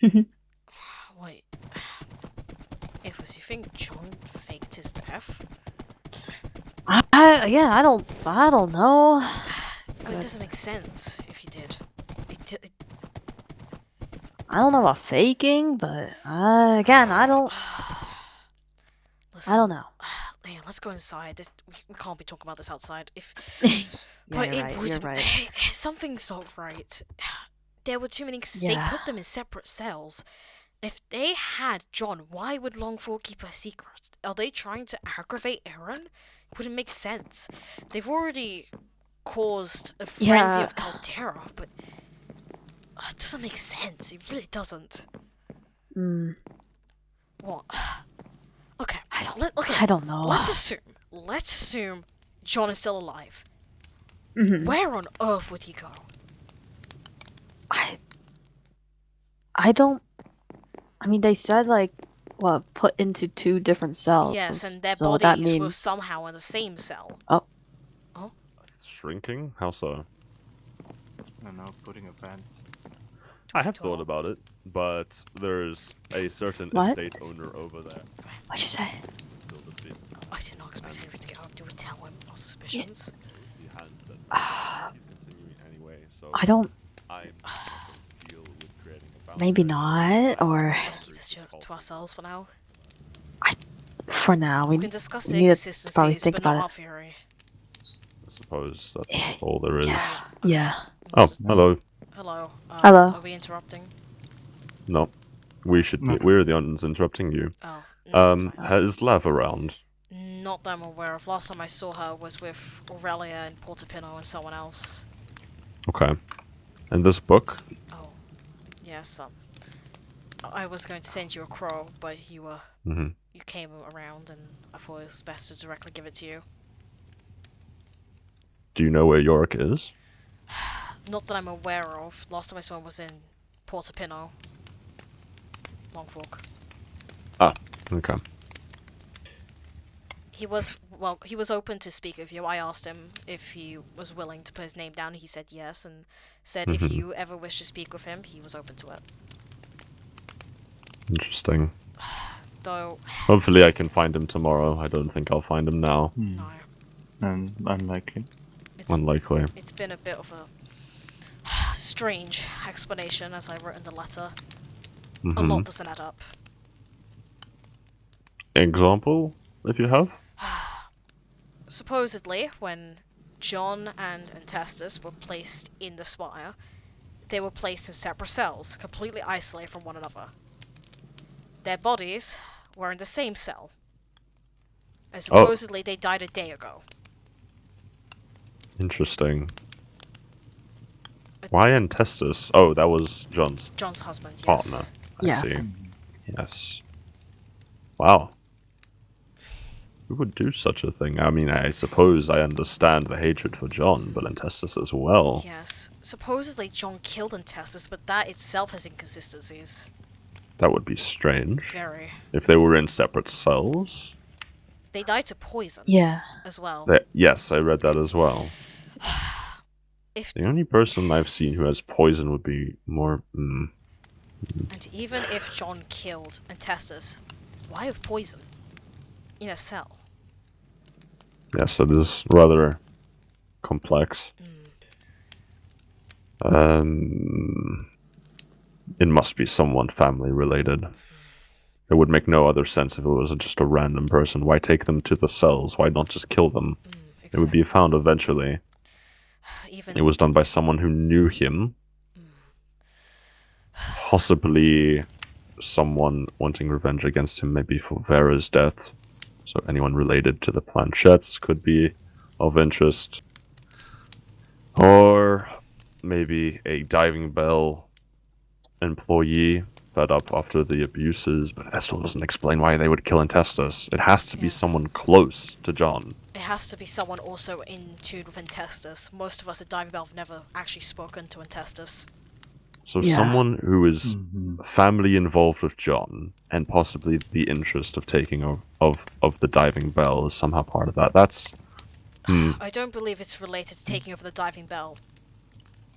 Wait, Evers, you think John faked his death? Yeah, I don't know. Oh, it doesn't make sense if he did. I don't know about faking, but again, I Listen, don't know. Leon, let's go inside. We can't be talking about this outside. Yeah, But you're it right. would. You're right. Something's not right. There were too many. They Yeah. put them in separate cells. If they had John, why would Longford keep a secret? Are they trying to aggravate Aaron? It wouldn't make sense. They've already caused a frenzy Yeah. of Caldera, but it doesn't make sense. It really doesn't. Mm, What? Okay. I don't know. Let's assume John is still alive. Hmm. Where on earth would he go? I I don't. I mean, they said like what put into two different Yes, cells. and their So that bodies were means somehow in the same cell. oh Oh, Shrinking? How so? I don't know, putting a fence. I have thought tall. about it, but there's a certain what? estate owner over there. What'd you say? Build a bit. I did not expect Henry to get home. Do we tell him our Yeah. He suspicions? has said that he's continuing anyway, so I don't. I'm not going to deal with creating a boundary. Maybe not. Or We want to keep this to ourselves for now. for now, We can discuss the need to probably inconsistencies, think but not about our theory. I suppose that's all there is. Yeah. Okay. Yeah. Oh, hello. Hello. Hello. Are we interrupting? No, we should be. No. We're the ones interrupting you. Oh, no, that's fine. Has Lav around? Not that I'm aware of. Last time I saw her was with Aurelia and Portopino and someone else. Okay. And this book? Oh, yes. I was going to send you a crow, but you you came around, and I thought it was best to directly give it to you. Do you know where Yorick is? Not that I'm aware of. Last time I saw him was in Portopino. Longfork. Ah, okay. He was open to speak with you. I asked him if he was willing to put his name down. He said yes, and said if you ever wish to speak with him, he was open to it. Interesting. Though, Hopefully I can find him tomorrow. I don't think I'll find him now. no, And unlikely. Unlikely. it's been a bit of a strange explanation, as I wrote in the letter. A lot doesn't add up. Example, if you have? Supposedly, when John and Antestus were placed in the spire, they were placed in separate cells, completely isolated from one another. Their bodies were in the same cell. And supposedly they died a day ago. Interesting. Why Antestus? Oh, that was John's John's husband, partner. yes. I Yeah. see. Yes. Wow. Who would do such a thing? I mean, I suppose I understand the hatred for John, but Antestus as well. Yes. Supposedly John killed Antestus, but that itself has inconsistencies. That would be strange. Very. If they were in separate cells? They died to poison Yeah. as well. Yes, I read that as well. If The only person I've seen who has poison would be more... And even if John killed Antestus, why have poison in a cell? Yes, that is rather complex. It must be someone family related. It would make no other sense if it was just a random person. Why take them to the cells? Why not just kill them? It would be found eventually. Even It was done by someone who knew him. Possibly someone wanting revenge against him, maybe for Vera's death. So anyone related to the planchettes could be of interest. Or maybe a diving bell employee fed up after the abuses, but that still doesn't explain why they would kill Antestus. It has to be someone close to John. It has to be someone also in tune with Antestus. Most of us at Diving Bell have never actually spoken to Antestus. So Yeah. someone who is family involved with John, and possibly the interest of taking of the diving bell is somehow part of that. That's... I don't believe it's related to taking over the Diving Bell.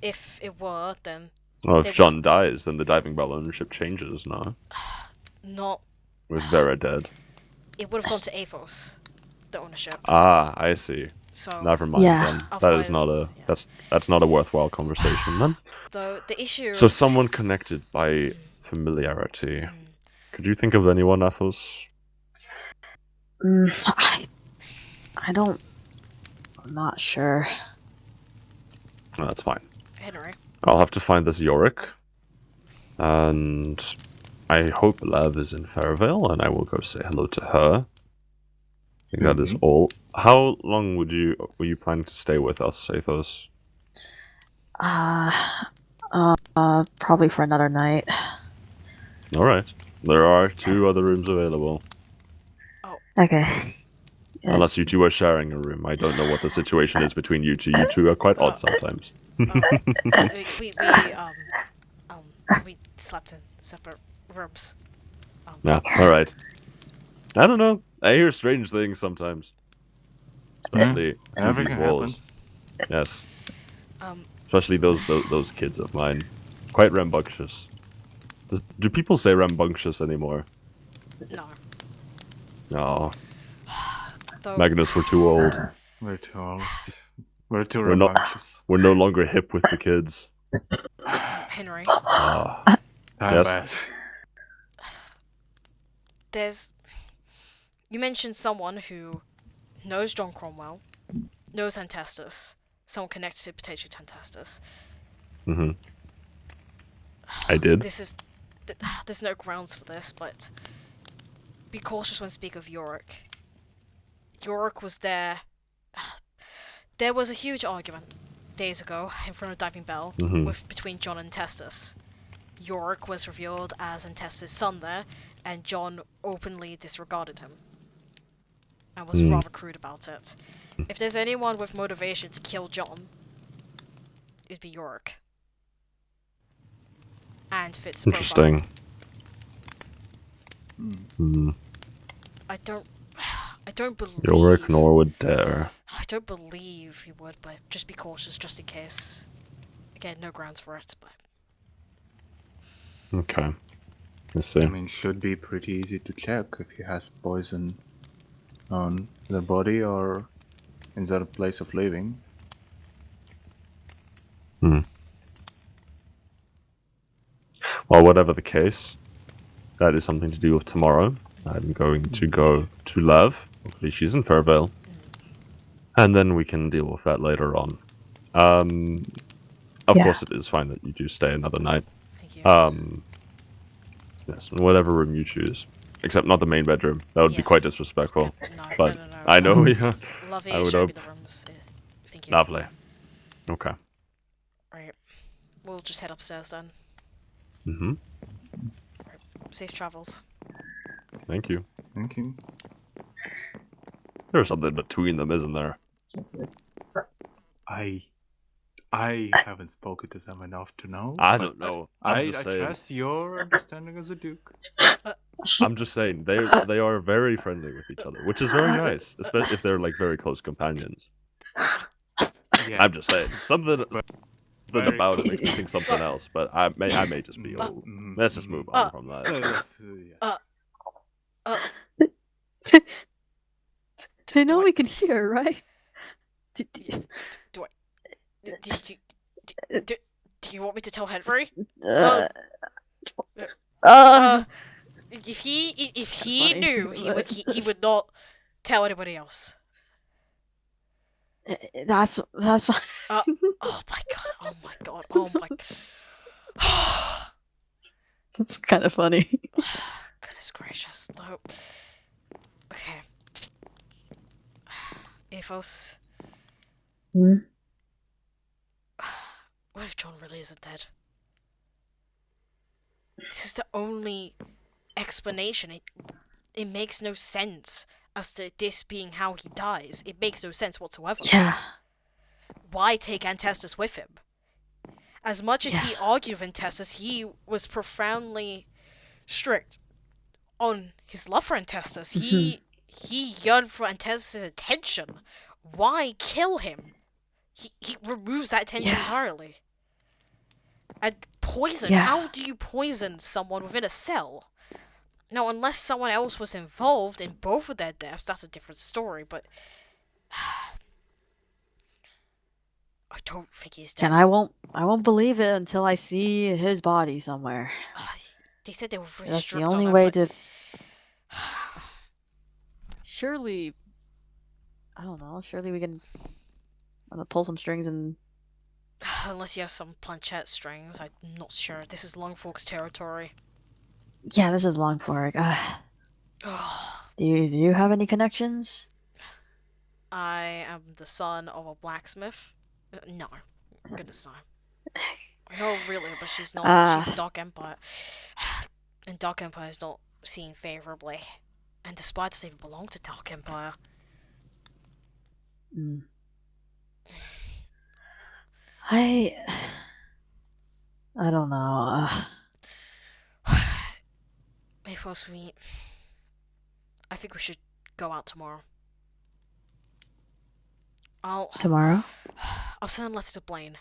If it were, then Well, They if John dies, then the diving bell ownership changes, no? Not. With Vera dead. It would have gone to Athos, the ownership. Ah, I see. So Never mind Yeah. then. That is not a Otherwise, yeah. that's not a worthwhile conversation then. Though the issue. So someone is- connected by familiarity. Mm. Could you think of anyone, Athos? I don't. I'm not sure. No, that's fine. Henry. I'll have to find this Yorick. And I hope Lev is in Fairvale, and I will go say hello to her. I think that is all. How long were you planning to stay with us, Athos? Probably for another night. Alright. There are 2 other rooms available. Okay. Yeah. Unless you two are sharing a room. I don't know what the situation is between you two. You two are quite odd sometimes. We slept in separate rooms. Yeah, alright. I don't know. I hear strange things sometimes. Especially through Everything these walls. happens. Yes. Um, Especially those kids of mine. Quite rambunctious. Do people say rambunctious anymore? no. No. Though, Magnus, we're too old. We're too old. We're too We're not- rambunctious. We're no longer hip with the kids. Henry, Ah. Yes? Bad. you mentioned someone who knows John Cromwell, knows Antestus, someone connected to potentially to Antestus. Mm-hmm. I did. There's no grounds for this, but be cautious when speak of Yorick. Yorick was there. There was a huge argument days ago in front of Diving Bell between John and Antestus. Yorick was revealed as Antestus' son there, and John openly disregarded him and was rather crude about it. If there's anyone with motivation to kill John, it'd be Yorick. And fits the profile. Interesting. Hmm. I don't believe. Yorick nor would dare. I don't believe he would, but just be cautious, just in case. Again, no grounds for it, but. Okay. Let's see. I mean, should be pretty easy to check if he has poison on their body or in their place of living. Well, whatever the case, that is something to do with tomorrow. I'm going to go to Lev. Hopefully she's in Fairvale. And then we can deal with that later on. Of course it is fine that you do stay another night. Thank you. Yes, in whatever room you choose. Except not the main bedroom. That would be Yes. quite disrespectful. No, but no. I know, yeah. Lovely, I would show me hope. the rooms. Thank you. Lovely. Okay. Right. We'll just head upstairs then. Mm-hmm. Safe travels. Thank you. Thank you. There's something between them, isn't there? I haven't spoken to them enough to know. I but don't know. I I'm just saying. trust your understanding as a duke. I'm just saying they are very friendly with each other, which is very nice, especially if they're like very close companions. Yes. I'm just saying something very about it makes me think something else, but I may just be old. Let's just move on from that. Yes. They know we can hear, right? Do you want me to tell Henry? If he funny, knew, he would not tell anybody else. That's fine. Oh my god! That's kind of funny. Goodness gracious! No. Okay. Athos. What if John really isn't dead? This is the only explanation. It makes no sense as to this being how he dies. It makes no sense whatsoever. Yeah. Why take Antestus with him? As much as he argued with Antestus, he was profoundly strict on his love for Antestus. He yearned for Antestus' attention. Why kill him? He removes that attention entirely. And poison. Yeah. How do you poison someone within a cell? Now, unless someone else was involved in both of their deaths, that's a different story, but I don't think he's dead. And I won't believe it until I see his body somewhere. They said they were very That's the strict only on way him, to. Surely, I don't know. Surely we can pull some strings and. unless you have some planchette strings, I'm not sure. This is Longfork's territory. Yeah, this is Longfork. Do you have any connections? I am the son of a blacksmith. No, goodness no. No, really, but she's not. She's Dark Empire, and Dark Empire is not seen favorably. And the spy doesn't even belong to Dark Empire. Mm. I don't know. If we, I think we should go out tomorrow. Tomorrow? I'll send a letter to Blaine.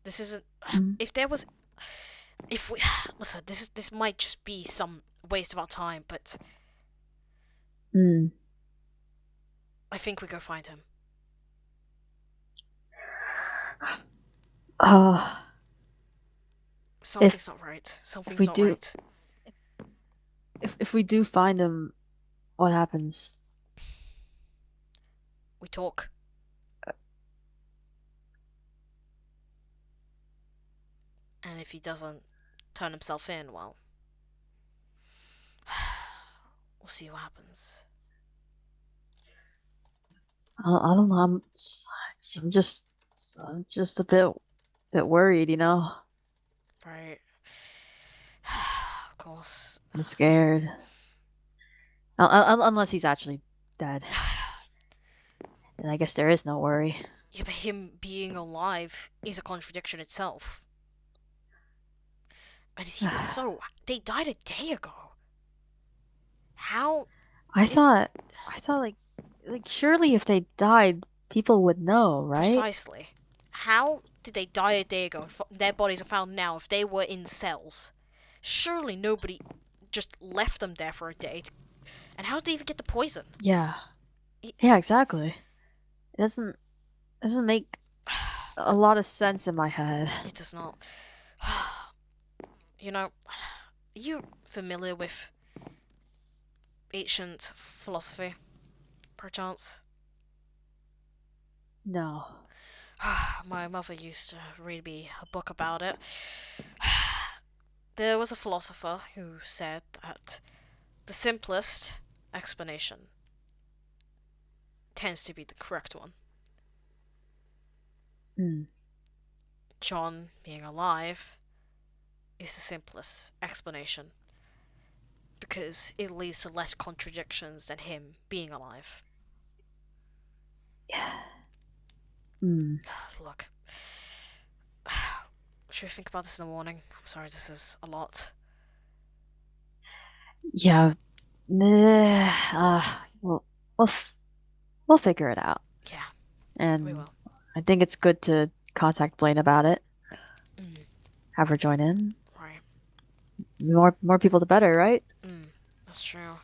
This isn't. Mm. If we listen, this might just be some waste of our time, but Mm. I think we go find him. Something's not right. Something's not right. If we do find him, what happens? We talk. And if he doesn't turn himself in, well, we'll see what happens. I don't know. I'm just a bit worried, you know. Right. Of course. I'm scared. Unless he's actually dead. Then I guess there is no worry. Yeah, but him being alive is a contradiction itself. And it's even so, they died a day ago. How? I thought like surely if they died, people would know, right? Precisely. How did they die a day ago? Their bodies are found now if they were in cells. Surely nobody just left them there for a day. And how did they even get the poison? Yeah. Yeah, exactly. It doesn't make a lot of sense in my head. It does not. You know, are you familiar with ancient philosophy, perchance? No. My mother used to read me a book about it. There was a philosopher who said that the simplest explanation tends to be the correct one. Mm. John being alive is the simplest explanation because it leads to less contradictions than him being alive. Mm. Look, should we think about this in the morning? I'm sorry, this is a lot. Yeah. We'll figure it out. Yeah, And we will. I think it's good to contact Blaine about it. Have her join in. Right. More people the better, right? That's true.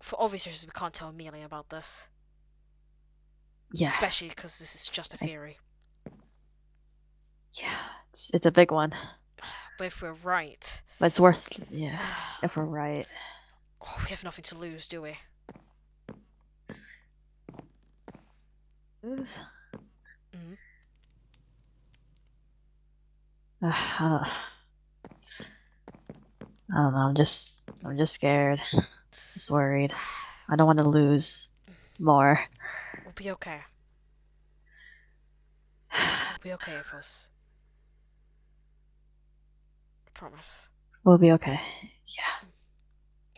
For obvious reasons, we can't tell Amelia about this. Yeah. Especially because this is just a theory. Yeah, it's a big one. But if we're right... But it's worth... Yeah, if we're right. Oh, we have nothing to lose, do we? Lose? Mm-hmm. I don't know, I'm just scared. I'm just worried. I don't want to lose more. We'll be okay. We'll be okay, Fos. I promise. We'll be okay. Yeah.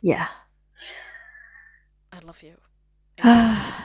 Yeah. I love you. Fos.